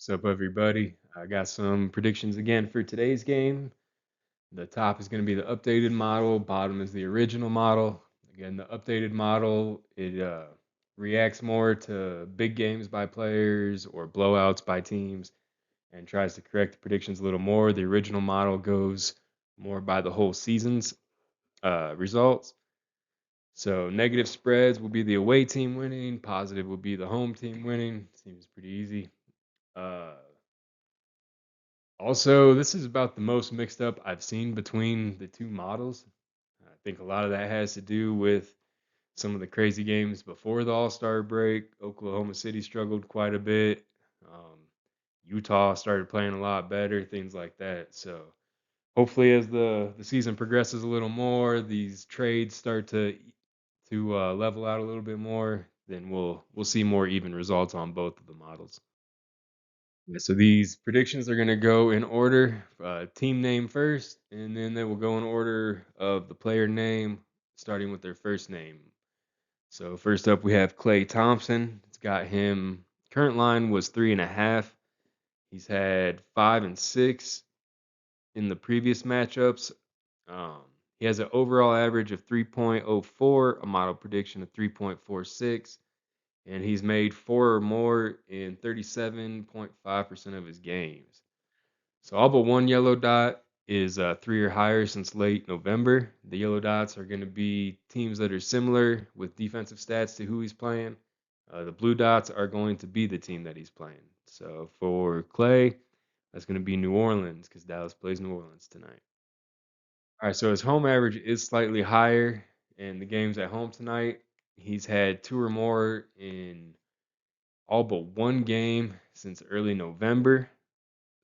What's up, everybody? I got some predictions again for today's game. The top is going to be the updated model, bottom is the original model. Again, the updated model, it reacts more to big games by players or blowouts by teams and tries to correct the predictions a little more. The original model goes more by the whole season's results. So negative spreads will be the away team winning, positive will be the home team winning. Seems pretty easy. Uh, Also, this is about the most mixed up I've seen between the two models. I think a lot of that has to do with some of the crazy games before the All Star break. Oklahoma City struggled quite a bit. Um, Utah started playing a lot better, things like that. So hopefully, as the season progresses a little more, these trades start to level out a little bit more. Then we'll see more even results on both of the models. Yeah, so these predictions are going to go in order, team name first, and then they will go in order of the player name, starting with their first name. So first up, we have Clay Thompson. It's got him. Current line was 3.5. He's had 5 and 6 in the previous matchups. Um, he has an overall average of 3.04, a model prediction of 3.46, and he's made four or more in 37.5% of his games. So all but one yellow dot is three or higher since late November. The yellow dots are going to be teams that are similar with defensive stats to who he's playing. The blue dots are going to be the team that he's playing. So for Clay, that's going to be New Orleans because Dallas plays New Orleans tonight. All right, so his home average is slightly higher in the games at home tonight. He's had two or more in all but one game since early November.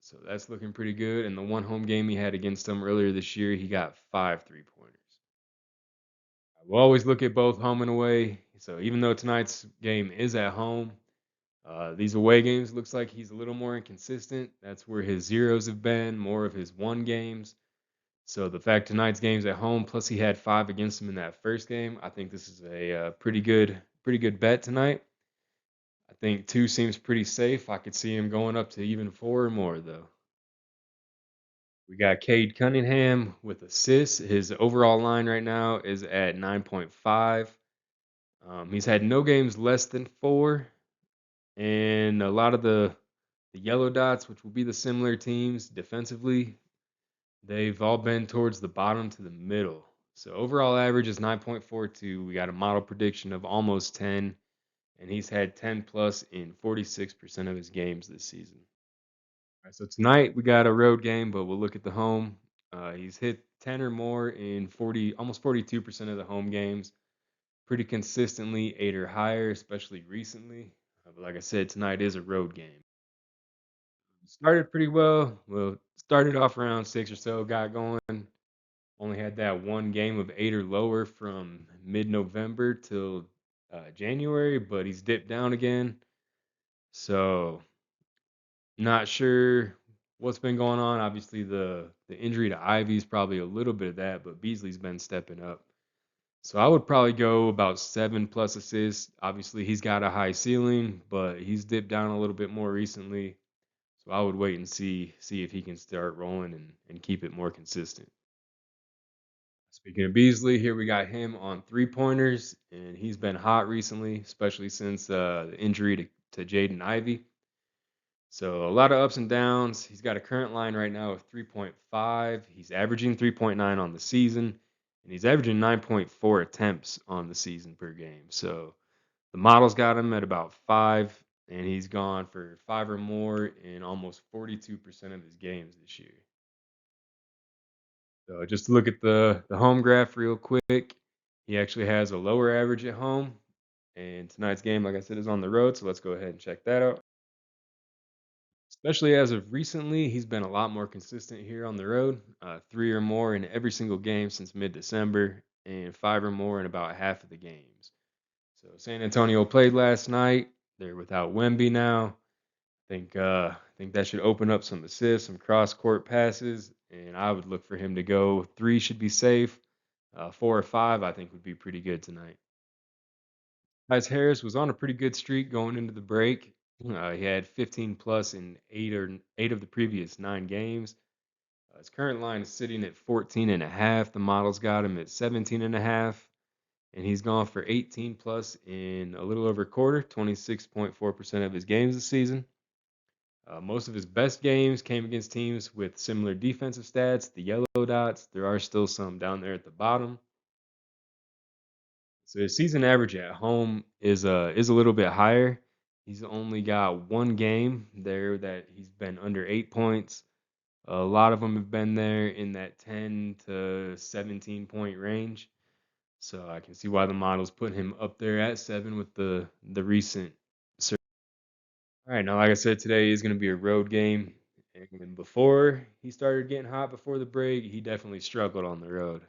So that's looking pretty good. And the one home game he had against them earlier this year, he got 5 3-pointers. We'll always look at both home and away. So even though tonight's game is at home, these away games looks like he's a little more inconsistent. That's where his zeros have been, more of his one games. So the fact tonight's game's at home, plus he had five against him in that first game, I think this is a pretty good bet tonight. I think two seems pretty safe. I could see him going up to even four or more though. We got Cade Cunningham with assists. His overall line right now is at 9.5. He's had no games less than four, and a lot of the yellow dots, which will be the similar teams defensively, they've all been towards the bottom to the middle. So overall average is 9.42. We got a model prediction of almost 10, and he's had 10 plus in 46% of his games this season. All right, so tonight we got a road game, but we'll look at the home. He's hit 10 or more in 40, almost 42% of the home games, pretty consistently, 8 or higher, especially recently. But like I said, tonight is a road game. Started pretty well. Well, started off around six or so, got going. Only had that one game of 8 or lower from mid-November till January, but he's dipped down again. So not sure what's been going on. Obviously, the injury to Ivy is probably a little bit of that, but Beasley's been stepping up. So I would probably go about 7 plus assists. Obviously, he's got a high ceiling, but he's dipped down a little bit more recently. So I would wait and see if he can start rolling and keep it more consistent. Speaking of Beasley, here we got him on 3 pointers, and he's been hot recently, especially since the injury to Jaden Ivey. So a lot of ups and downs. He's got a current line right now of 3.5. He's averaging 3.9 on the season, and he's averaging 9.4 attempts on the season per game. So the model's got him at about five, and he's gone for five or more in almost 42% of his games this year. So just to look at the home graph real quick, he actually has a lower average at home, and tonight's game, like I said, is on the road. So let's go ahead and check that out. Especially as of recently, he's been a lot more consistent here on the road. Three or more in every single game since mid-December, and five or more in about half of the games. So San Antonio played last night. They're without Wemby now. I think that should open up some assists, some cross court passes, and I would look for him to go. Three should be safe. Four or five, I think, would be pretty good tonight. Guys, Harris was on a pretty good streak going into the break. He had 15 plus in eight of the previous 9 games. His current line is sitting at 14 and a half. The model's got him at 17 and a half, and he's gone for 18 plus in a little over a quarter, 26.4% of his games this season. Most of his best games came against teams with similar defensive stats, the yellow dots. There are still some down there at the bottom. So his season average at home is a little bit higher. He's only got one game there that he's been under 8 points. A lot of them have been there in that 10 to 17 point range. So I can see why the model's put him up there at 7 with the recent. All right, now like I said, today is going to be a road game. And before he started getting hot before the break, he definitely struggled on the road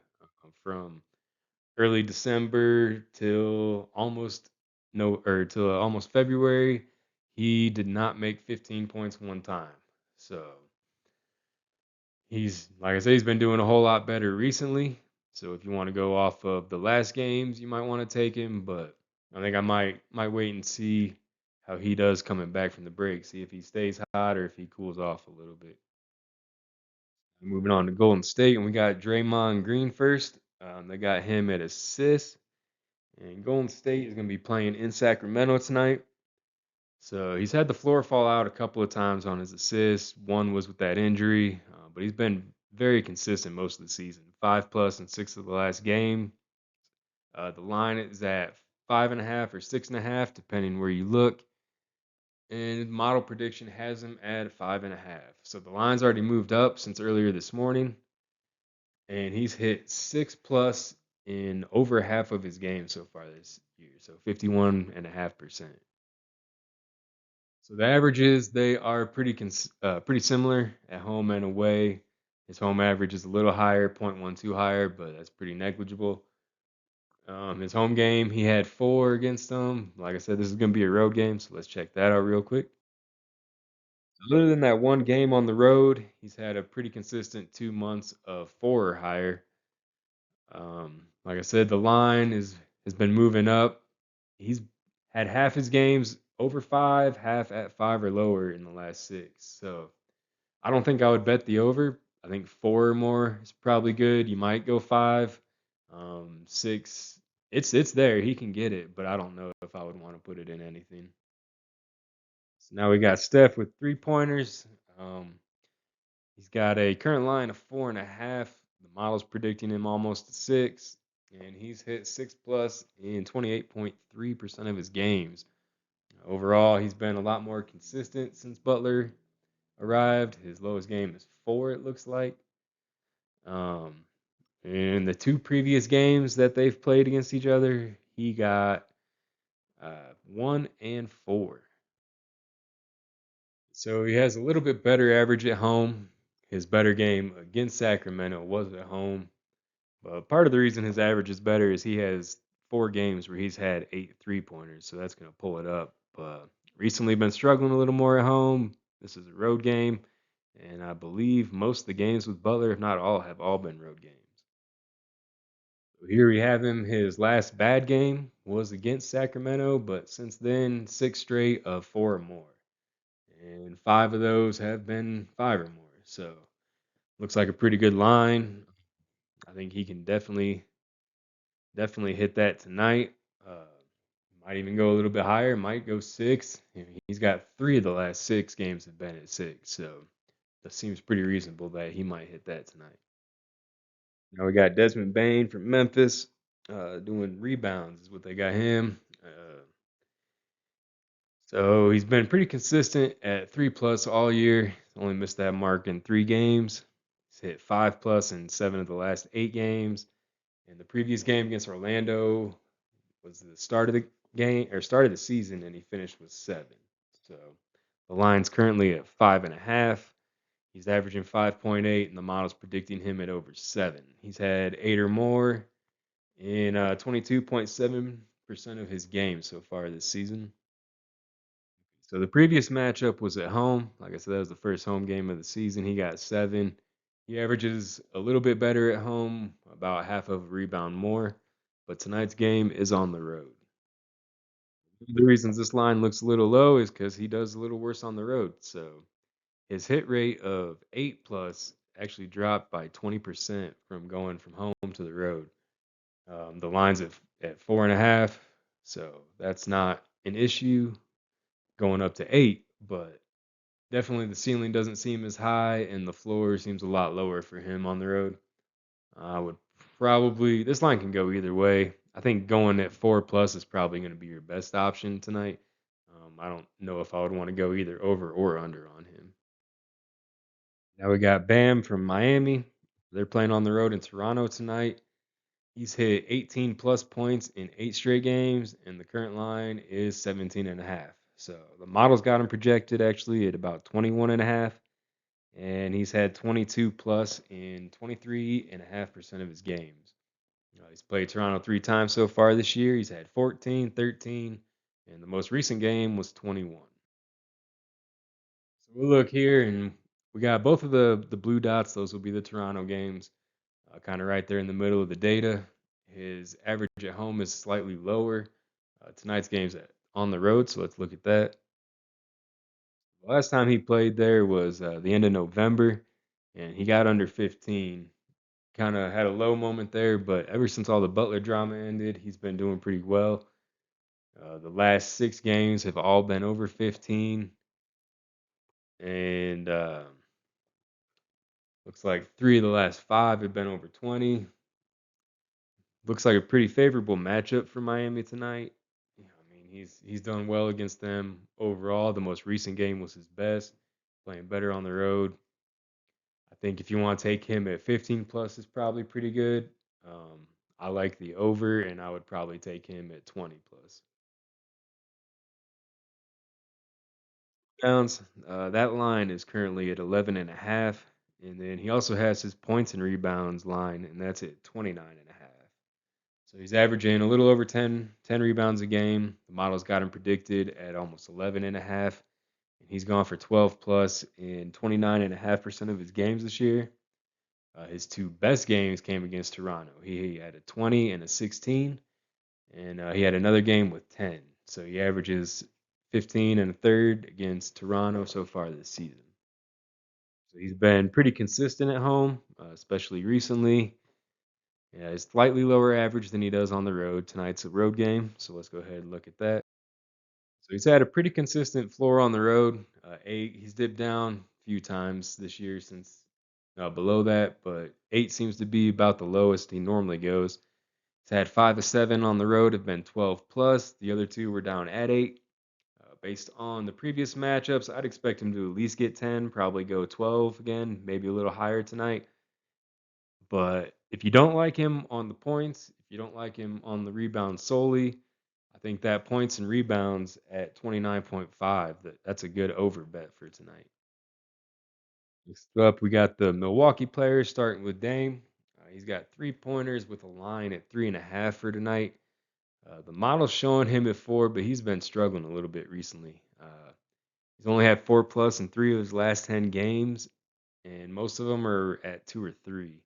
from early December till almost no or till almost February. He did not make 15 points one time. So he's like I said, he's been doing a whole lot better recently. So if you want to go off of the last games, you might want to take him, but I think I might wait and see how he does coming back from the break. See if he stays hot or if he cools off a little bit. Moving on to Golden State, and we got Draymond Green first. They got him at assist, and Golden State is going to be playing in Sacramento tonight. So he's had the floor fall out a couple of times on his assists. One was with that injury, but he's been very consistent most of the season. 5 plus in 6 of the last game. The line is at 5.5 or 6.5, depending where you look. And model prediction has him at 5.5. So the line's already moved up since earlier this morning, and he's hit 6 plus in over half of his games so far this year. So 51.5%. So the averages they are pretty similar at home and away. His home average is a little higher, 0.12 higher, but that's pretty negligible. His home game, he had 4 against them. Like I said, this is going to be a road game, so let's check that out real quick. Other than that one game on the road, he's had a pretty consistent 2 months of 4 or higher. Like I said, the line is has been moving up. He's had half his games over 5, half at 5 or lower in the last 6. So I don't think I would bet the over. I think 4 or more is probably good. You might go 5. 6, it's there. He can get it, but I don't know if I would want to put it in anything. So now we got Steph with 3 pointers. Um, he's got a current line of 4.5. The model's predicting him almost to 6, and he's hit 6 plus in 28.3% of his games. Overall, he's been a lot more consistent since Butler arrived. His lowest game is 4, it looks like. Um, in the 2 previous games that they've played against each other, he got 1 and 4. So he has a little bit better average at home. His better game against Sacramento was at home. But part of the reason his average is better is he has 4 games where he's had 8 3 pointers. So that's going to pull it up. But recently been struggling a little more at home. This is a road game. And I believe most of the games with Butler, if not all, have all been road games. So here we have him. His last bad game was against Sacramento, but since then, 6 straight of 4 or more. And 5 of those have been 5 or more. So looks like a pretty good line. I think he can definitely hit that tonight. Uh, might even go a little bit higher. Might go 6. He's got 3 of the last 6 games have been at 6. So that seems pretty reasonable that he might hit that tonight. Now we got Desmond Bain from Memphis doing rebounds is what they got him. So he's been pretty consistent at 3 plus all year. Only missed that mark in 3 games. He's hit 5 plus in 7 of the last 8 games. And the previous game against Orlando was the start of the game or start of the season, and he finished with 7. So the line's currently at 5.5. He's averaging 5.8, and the model's predicting him at over 7. He's had 8 or more in 22.7% of his games so far this season. So the previous matchup was at home. Like I said, that was the first home game of the season. He got 7. He averages a little bit better at home, about half of a rebound more. But tonight's game is on the road. The reasons this line looks a little low is because he does a little worse on the road. So his hit rate of 8 plus actually dropped by 20% from going from home to the road. The line's at 4.5, so that's not an issue going up to 8, but definitely the ceiling doesn't seem as high and the floor seems a lot lower for him on the road. I would probably this line can go either way. I think going at 4 plus is probably going to be your best option tonight. I don't know if I would want to go either over or under on him. Now we got Bam from Miami. They're playing on the road in Toronto tonight. He's hit 18 plus points in 8 straight games, and the current line is 17 and a half. So the model's got him projected actually at about 21 and a half, and he's had 22 plus in 23.5% of his games. He's played Toronto 3 times so far this year. He's had 14, 13, and the most recent game was 21. So we'll look here, and we got both of the blue dots. Those will be the Toronto games, kind of right there in the middle of the data. His average at home is slightly lower. Tonight's game's on the road, so let's look at that. The last time he played there was the end of November, and he got under 15. Kind of had a low moment there, but ever since all the Butler drama ended, he's been doing pretty well. The last 6 games have all been over 15, and looks like 3 of the last 5 have been over 20. Looks like a pretty favorable matchup for Miami tonight. Yeah, I mean, he's done well against them overall. The most recent game was his best, playing better on the road. I think if you want to take him at 15 plus is probably pretty good. Um, I like the over, and I would probably take him at 20 plus. Pounds. That line is currently at 11 and a half, and then he also has his points and rebounds line, and that's at 29 and a half. So he's averaging a little over 10 rebounds a game. The model's got him predicted at almost 11 and a half. And he's gone for 12 plus in 29.5% of his games this year. His 2 best games came against Toronto. He had a 20 and a 16, and he had another game with 10. So he averages 15 and a third against Toronto so far this season. So he's been pretty consistent at home, especially recently. Yeah, it's slightly lower average than he does on the road. Tonight's a road game, so let's go ahead and look at that. So he's had a pretty consistent floor on the road. 8, he's dipped down a few times this year since below that, but 8 seems to be about the lowest he normally goes. He's had 5 of 7 on the road, have been 12 plus. The other 2 were down at 8. Based on the previous matchups, I'd expect him to at least get 10, probably go 12 again, maybe a little higher tonight. But if you don't like him on the points, if you don't like him on the rebounds solely, I think that points and rebounds at 29.5, that's a good over bet for tonight. Next up, we got the Milwaukee players starting with Dame. He's got 3 pointers with a line at 3.5 for tonight. The model's showing him at 4, but he's been struggling a little bit recently. He's only had 4 plus in 3 of his last 10 games, and most of them are at 2 or 3.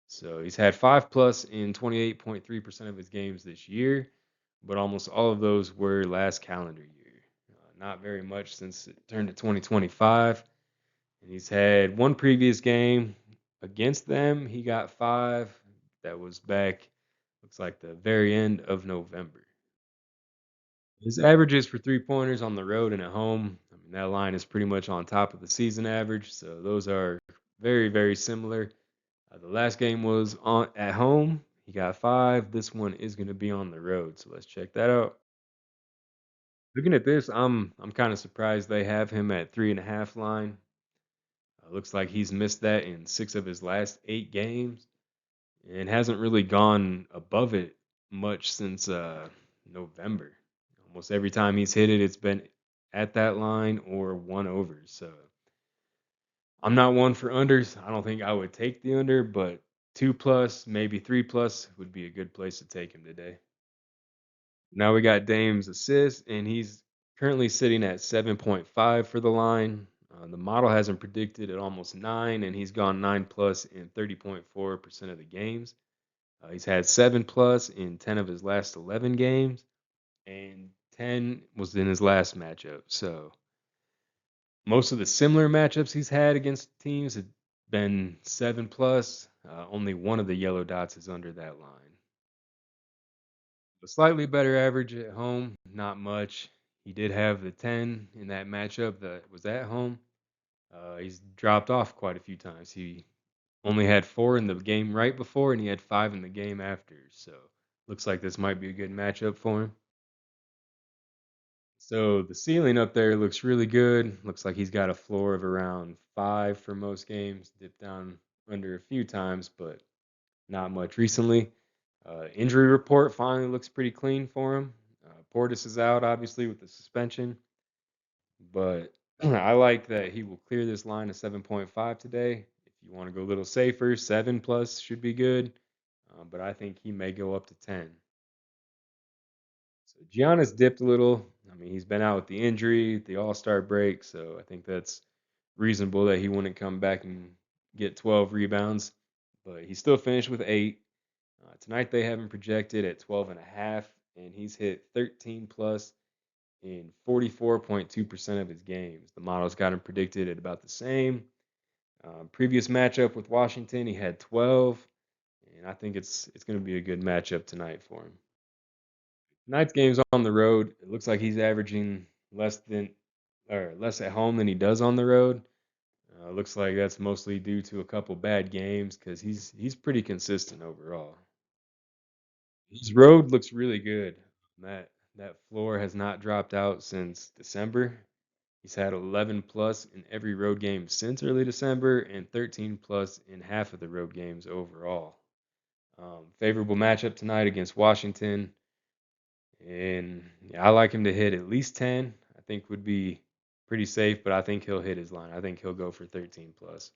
So he's had 5 plus in 28.3% of his games this year, but almost all of those were last calendar year. Not very much since it turned to 2025. And he's had one previous game against them. He got 5. That was back, looks like the very end of November. His averages for 3 pointers on the road and at home, I mean, that line is pretty much on top of the season average. So those are very, very similar. The last game was on at home. He got 5. This one is going to be on the road. So let's check that out. Looking at this, I'm kind of surprised they have him at 3.5 line. Looks like he's missed that in 6 of his last 8 games and hasn't really gone above it much since November. Almost every time he's hit it, it's been at that line or one over. So I'm not one for unders. I don't think I would take the under, but 2 plus, maybe 3 plus would be a good place to take him today. Now we got Dame's assist, and he's currently sitting at 7.5 for the line. The model has him predicted at almost 9, and he's gone 9 plus in 30.4% of the games. He's had 7 plus in 10 of his last 11 games, and 10 was in his last matchup. So most of the similar matchups he's had against teams have been 7 plus. Only one of the yellow dots is under that line. A slightly better average at home, not much. He did have the 10 in that matchup that was at home. He's dropped off quite a few times. He only had 4 in the game right before, and he had 5 in the game after. So looks like this might be a good matchup for him. So the ceiling up there looks really good. Looks like he's got a floor of around 5 for most games. Dipped down under a few times, but not much recently. Injury report finally looks pretty clean for him. Portis is out, obviously, with the suspension, but I like that he will clear this line of 7.5 today. If you want to go a little safer, 7 plus should be good, but I think he may go up to 10. So Giannis dipped a little. I mean, he's been out with the injury, the All Star break, so I think that's reasonable that he wouldn't come back and get 12 rebounds. But he still finished with 8. Tonight they have him projected at 12 and a half, and he's hit 13 plus in 44.2% of his games. The model's got him predicted at about the same. Previous matchup with Washington, he had 12, and I think it's going to be a good matchup tonight for him. Tonight's game's on the road. It looks like he's averaging less at home than he does on the road. Looks like that's mostly due to a couple bad games because he's pretty consistent overall. His road looks really good. That floor has not dropped out since December. He's had 11 plus in every road game since early December and 13 plus in half of the road games overall. Favorable matchup tonight against Washington, and yeah, I like him to hit at least 10. I think would be pretty safe, but I think he'll hit his line. I think he'll go for 13 plus.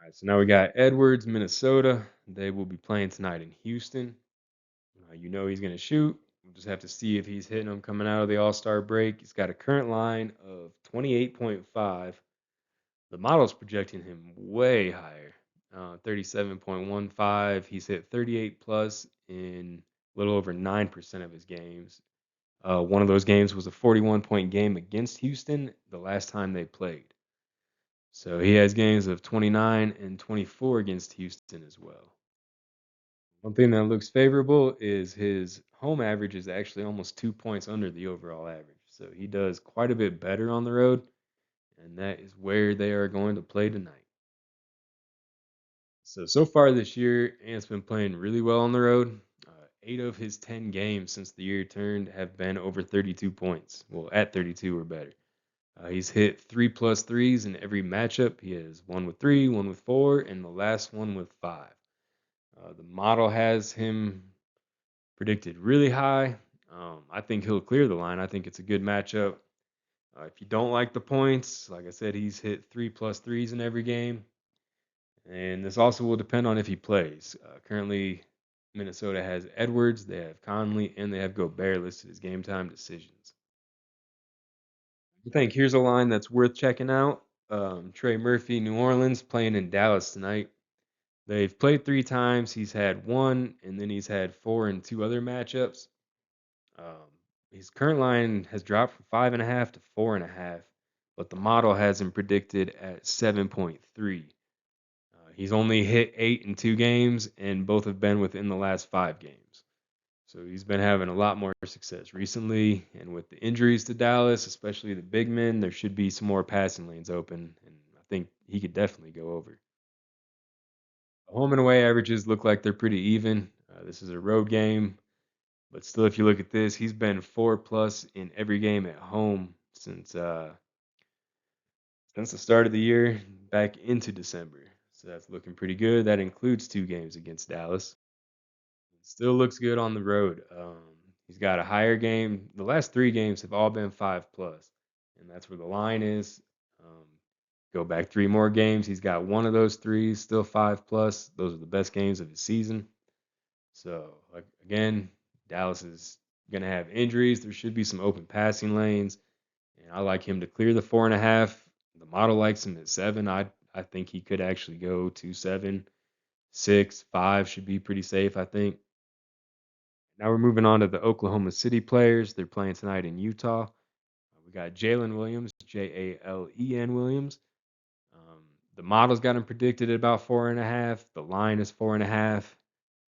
All right, so now we got Edwards, Minnesota. They will be playing tonight in Houston. You know he's going to shoot. We'll just have to see if he's hitting them coming out of the All Star break. He's got a current line of 28.5. The model's projecting him way higher, 37.15. He's hit 38 plus in a little over 9% of his games. One of those games was a 41-point game against Houston the last time they played. So he has games of 29 and 24 against Houston as well. One thing that looks favorable is his home average is actually almost 2 points under the overall average. So he does quite a bit better on the road, and that is where they are going to play tonight. So far this year, Ant's been playing really well on the road. 8 of his 10 games since the year turned have been over 32 points. Well, at 32 or better. He's hit 3 plus threes in every matchup. He has one with 3, one with 4, and the last one with 5. The model has him predicted really high. I think he'll clear the line. I think it's a good matchup. If you don't like the points, like I said, he's hit 3 plus threes in every game. And this also will depend on if he plays. Currently, Minnesota has Edwards, they have Conley, and they have Gobert listed as game time decisions. I think here's a line that's worth checking out. Trey Murphy, New Orleans, playing in Dallas tonight. They've played 3 times. He's had 1, and then he's had 4 in 2 other matchups. Um, his current line has dropped from 5.5 to 4.5, but the model has him predicted at 7.3. He's only hit 8 in 2 games, and both have been within the last 5 games. So he's been having a lot more success recently, and with the injuries to Dallas, especially the big men, there should be some more passing lanes open, and I think he could definitely go over. The home and away averages look like they're pretty even. This is a road game, but still, if you look at this, he's been 4 plus in every game at home since the start of the year back into December. So that's looking pretty good. That includes 2 games against Dallas. Still looks good on the road. He's got a higher game. The last 3 games have all been 5 plus, and that's where the line is. Um, go back 3 more games. He's got one of those threes, still 5 plus. Those are the best games of his season. So, like again, Dallas is going to have injuries. There should be some open passing lanes, and I like him to clear the 4.5. The model likes him at 7. I think he could actually go to 7, 6, 5 should be pretty safe. I think. Now we're moving on to the Oklahoma City players. They're playing tonight in Utah. We got Jalen Williams, Jalen Williams. Um, the model's got him predicted at about 4.5. The line is 4.5.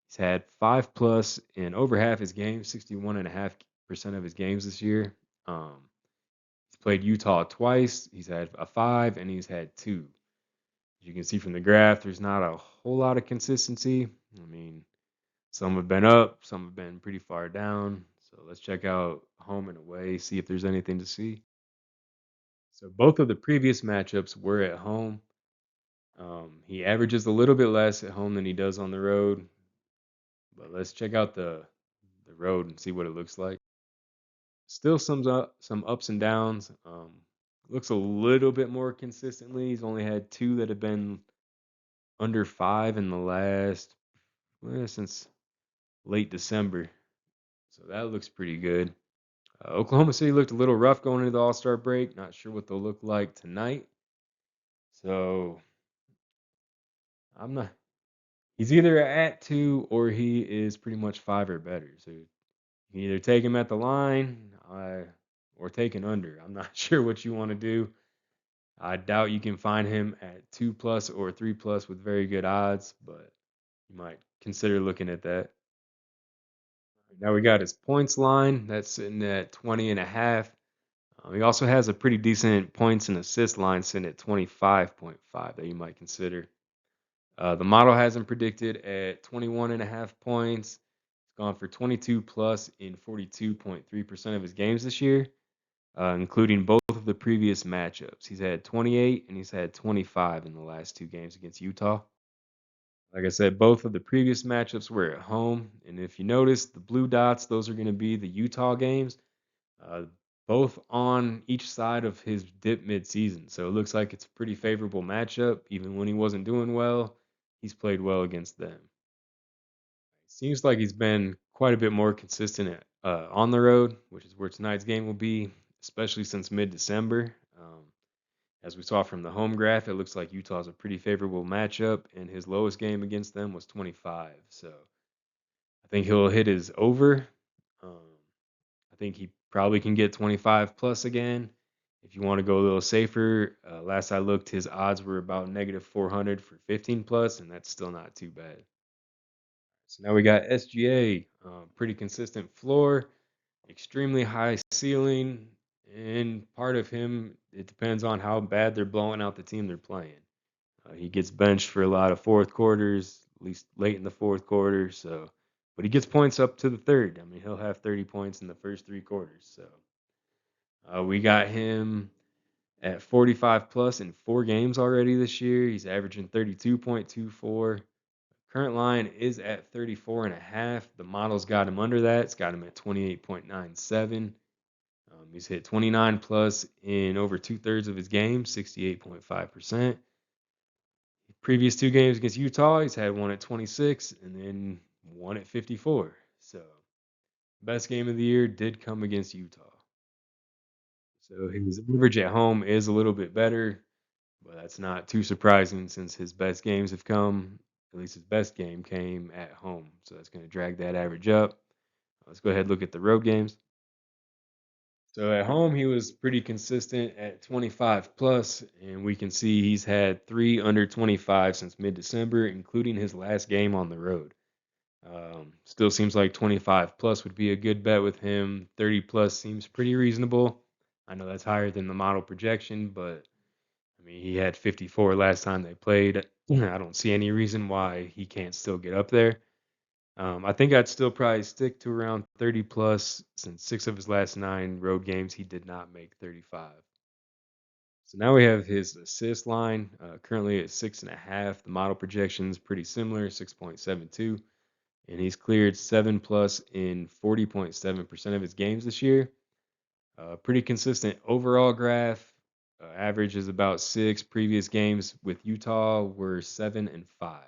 He's had 5 plus in over half his games, 61.5% of his games this year. He's played Utah twice. He's had a 5 and he's had 2. As you can see from the graph, there's not a whole lot of consistency. I mean, some have been up, some have been pretty far down. So let's check out home and away, see if there's anything to see. So both of the previous matchups were at home. He averages a little bit less at home than he does on the road, but let's check out the road and see what it looks like. Still some ups and downs. Looks a little bit more consistently. He's only had 2 that have been under 5 in the last since late December. So that looks pretty good. Oklahoma City looked a little rough going into the All Star break. Not sure what they'll look like tonight. So I'm not. He's either at 2 or he is pretty much 5 or better. So you can either take him at the line or take an under. I'm not sure what you want to do. I doubt you can find him at 2 plus or 3 plus with very good odds, but you might consider looking at that. Now we got his points line. That's sitting at 20.5. He also has a pretty decent points and assist line sitting at 25.5 that you might consider. The model has him predicted at 21.5 points. He's gone for 22 plus in 42.3% of his games this year, including both of the previous matchups. He's had 28 and he's had 25 in the last 2 games against Utah. Like I said, both of the previous matchups were at home. And if you notice, the blue dots, those are going to be the Utah games, uh, both on each side of his dip midseason. So it looks like it's a pretty favorable matchup. Even when he wasn't doing well, he's played well against them. Seems like he's been quite a bit more consistent on the road, which is where tonight's game will be, especially since mid-December. As we saw from the home graph, it looks like Utah's a pretty favorable matchup, and his lowest game against them was 25. So I think he'll hit his over. Um, I think he probably can get 25 plus again. If you want to go a little safer, last I looked, his odds were about negative 400 for 15 plus, and that's still not too bad. So now we got SGA, pretty consistent floor, extremely high ceiling, and part of him, it depends on how bad they're blowing out the team they're playing. He gets benched for a lot of fourth quarters, at least late in the fourth quarter. So, but he gets points up to the third. I mean, he'll have 30 points in the first 3 quarters. So, we got him at 45 plus in 4 games already this year. He's averaging 32.24. Current line is at 34.5. The model's got him under that. It's got him at 28.97. He's hit 29 plus in over 2/3 of his games, 68.5%. Previous 2 games against Utah, he's had one at 26 and then one at 54. So, best game of the year did come against Utah. So, his average at home is a little bit better, but that's not too surprising since his best games have come, at least his best game came at home. So, that's going to drag that average up. Let's go ahead and look at the road games. So at home, he was pretty consistent at 25 plus, and we can see he's had 3 under 25 since mid-December, including his last game on the road. Still seems like 25 plus would be a good bet with him. 30 plus seems pretty reasonable. I know that's higher than the model projection, but I mean, he had 54 last time they played. I don't see any reason why he can't still get up there. I think I'd still probably stick to around 30 plus since 6 of his last 9 road games he did not make 35. So now we have his assist line currently at 6.5. The model projection is pretty similar, 6.72, and he's cleared 7 plus in 40.7% of his games this year. Pretty consistent overall graph. Average is about 6. Previous games with Utah were 7 and 5.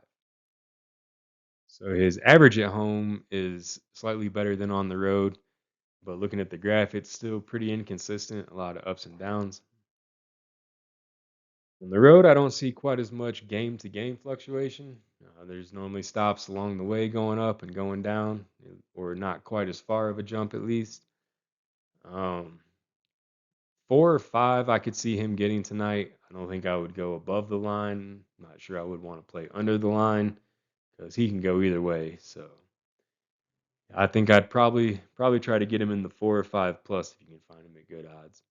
So his average at home is slightly better than on the road, but looking at the graph, it's still pretty inconsistent, a lot of ups and downs. On the road, I don't see quite as much game to game fluctuation. There's normally stops along the way going up and going down, or not quite as far of a jump at least. Um, 4 or 5, I could see him getting tonight. I don't think I would go above the line. Not sure I would want to play under the line because he can go either way. So I think I'd probably try to get him in the 4 or 5 plus if you can find him at good odds.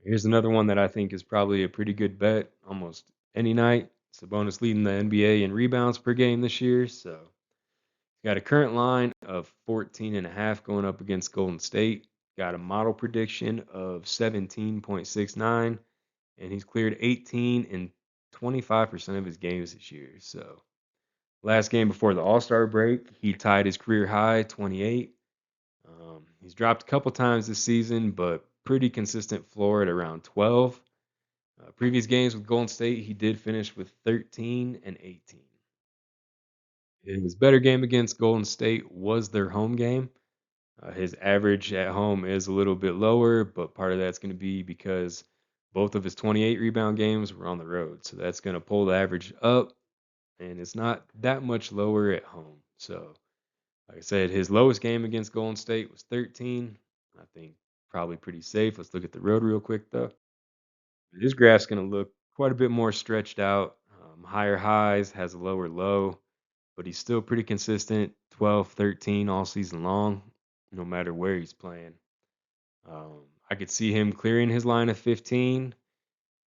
Here's another one that I think is probably a pretty good bet almost any night. Sabonis leading the NBA in rebounds per game this year. So got a current line of 14 and a half going up against Golden State. Got a model prediction of 17.69, and he's cleared 18 and 25% of his games this year. So last game before the All-Star break, he tied his career high, 28. He's dropped a couple times this season, but pretty consistent floor at around 12. Previous games with Golden State, he did finish with 13 and 18. His better game against Golden State was their home game. His average at home is a little bit lower, but part of that's going to be because both of his 28 rebound games were on the road. So that's going to pull the average up, and it's not that much lower at home. So, like I said, his lowest game against Golden State was 13. I think probably pretty safe. Let's look at the road real quick, though. His graph's going to look quite a bit more stretched out, higher highs, has a lower low, but he's still pretty consistent 12, 13 all season long, no matter where he's playing. I could see him clearing his line of 15.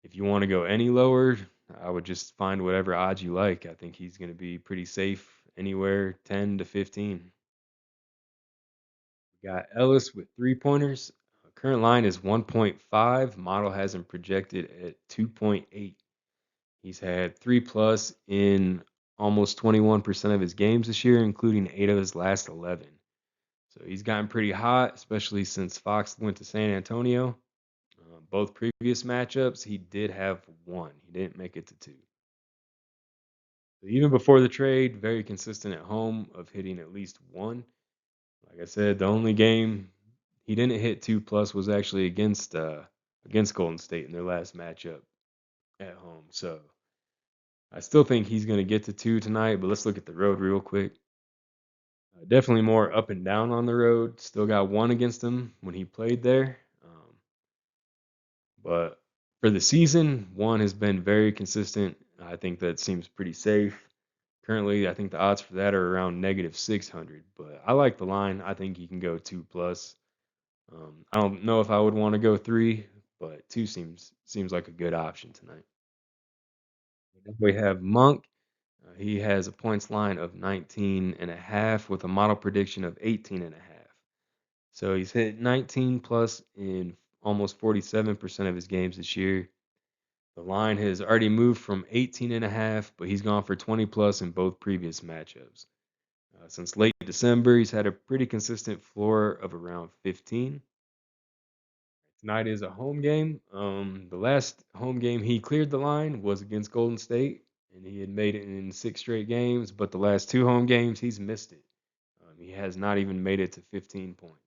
If you want to go any lower, I would just find whatever odds you like. I think he's going to be pretty safe anywhere 10 to 15. We got Ellis with 3 pointers. Current line is 1.5. Model has him projected at 2.8. He's had 3 plus in almost 21% of his games this year, including 8 of his last 11. So he's gotten pretty hot, especially since Fox went to San Antonio. Both previous matchups, he did have one. He didn't make it to two. So even before the trade, very consistent at home of hitting at least one. Like I said, the only game he didn't hit 2 plus was actually against Golden State in their last matchup at home. So I still think he's going to get to two tonight, but let's look at the road real quick. Definitely more up and down on the road. Still got one against him when he played there. But for the season, one has been very consistent. I think that seems pretty safe. Currently, I think the odds for that are around negative 600. But I like the line. I think he can go 2 plus. I don't know if I would want to go 3, but 2 seems like a good option tonight. We have Monk. He has a points line of 19 and a half with a model prediction of 18 and a half. So he's hit 19 plus in almost 47% of his games this year. The line has already moved from 18 and a half, but he's gone for 20 plus in both previous matchups. Since late December, he's had a pretty consistent floor of around 15. Tonight is a home game. The last home game he cleared the line was against Golden State, and he had made it in 6 straight games. But the last 2 home games, he's missed it. He has not even made it to 15 points.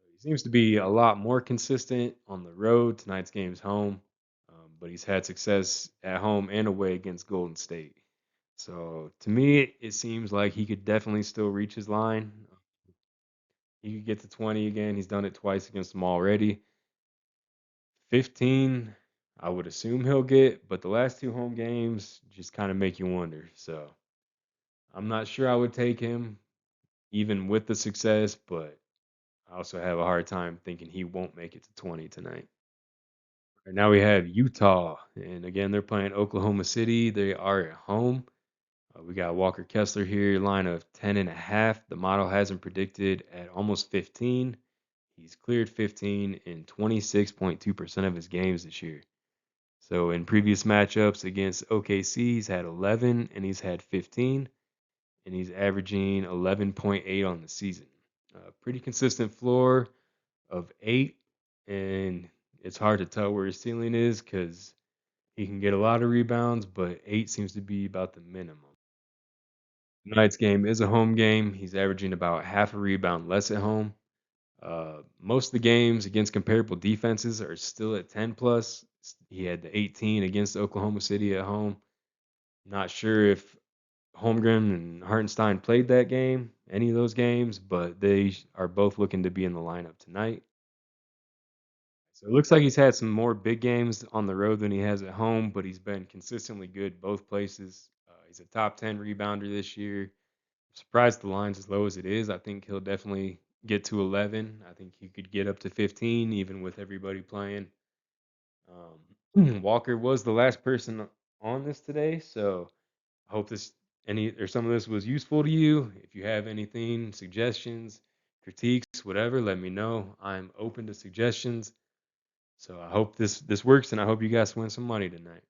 He seems to be a lot more consistent on the road. Tonight's game's home, but he's had success at home and away against Golden State. So to me, it seems like he could definitely still reach his line. He could get to 20 again. He's done it twice against them already. 15, I would assume he'll get, but the last 2 home games just kind of make you wonder. So I'm not sure I would take him even with the success, but I also have a hard time thinking he won't make it to 20 tonight. Right now we have Utah, and again, they're playing Oklahoma City. They are at home. We got Walker Kessler here, line of 10 and a half. The model has him predicted at almost 15. He's cleared 15 in 26.2% of his games this year. So in previous matchups against OKC, he's had 11 and he's had 15, and he's averaging 11.8 on the season. Pretty consistent floor of 8, and it's hard to tell where his ceiling is because he can get a lot of rebounds, but 8 seems to be about the minimum. Tonight's game is a home game. He's averaging about half a rebound less at home. Most of the games against comparable defenses are still at 10 plus, He had the 18 against Oklahoma City at home. Not sure if Holmgren and Hartenstein played that game, any of those games, but they are both looking to be in the lineup tonight. So it looks like he's had some more big games on the road than he has at home, but he's been consistently good both places. He's a top 10 rebounder this year. I'm surprised the line's as low as it is. I think he'll definitely get to 11. I think he could get up to 15, even with everybody playing. Walker was the last person on this today, so I hope this any or some of this was useful to you. If you have anything, suggestions, critiques, whatever, let me know. I'm open to suggestions. So I hope this works, and I hope you guys win some money tonight.